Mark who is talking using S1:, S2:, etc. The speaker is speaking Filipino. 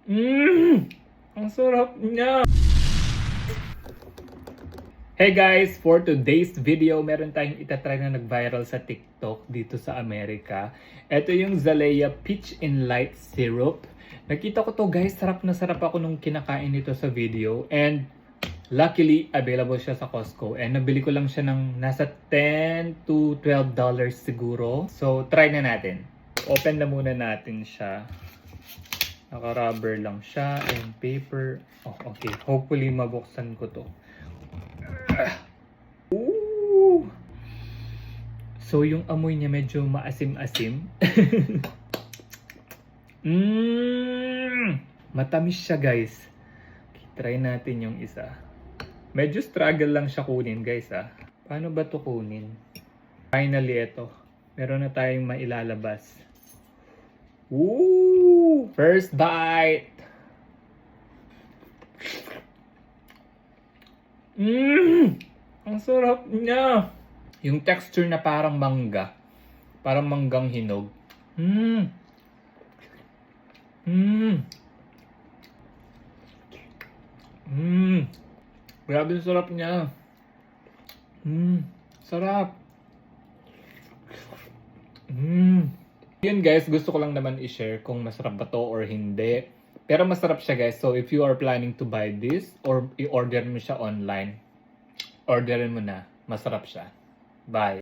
S1: Ang sarap niya! Hey guys! For today's video, meron tayong itatry na nag-viral sa TikTok dito sa Amerika. Ito yung Zalea Peach and Light Syrup. Nakita ko to guys, sarap na sarap ako nung kinakain nito sa video. And luckily, available siya sa Costco. And nabili ko lang siya ng nasa $10 to $12 siguro. So, try na natin. Open na muna natin siya. Naka-rubber lang siya and paper. Oh, okay. Hopefully, mabuksan ko to. Ooh! So, yung amoy niya medyo maasim-asim. Matamis siya, guys. Okay, try natin yung isa. Medyo struggle lang siya kunin, guys, ah. Paano ba to kunin? Finally, ito. Meron na tayong mailalabas. Ooh! First bite! Ang sarap niya! Yung texture na parang mangga. Parang manggang hinog. Grabe yung sarap niya. Sarap. Yun guys, gusto ko lang naman i-share kung masarap ba to or hindi. Pero masarap siya guys. So if you are planning to buy this or i-order mo siya online, orderin mo na. Masarap siya. Bye.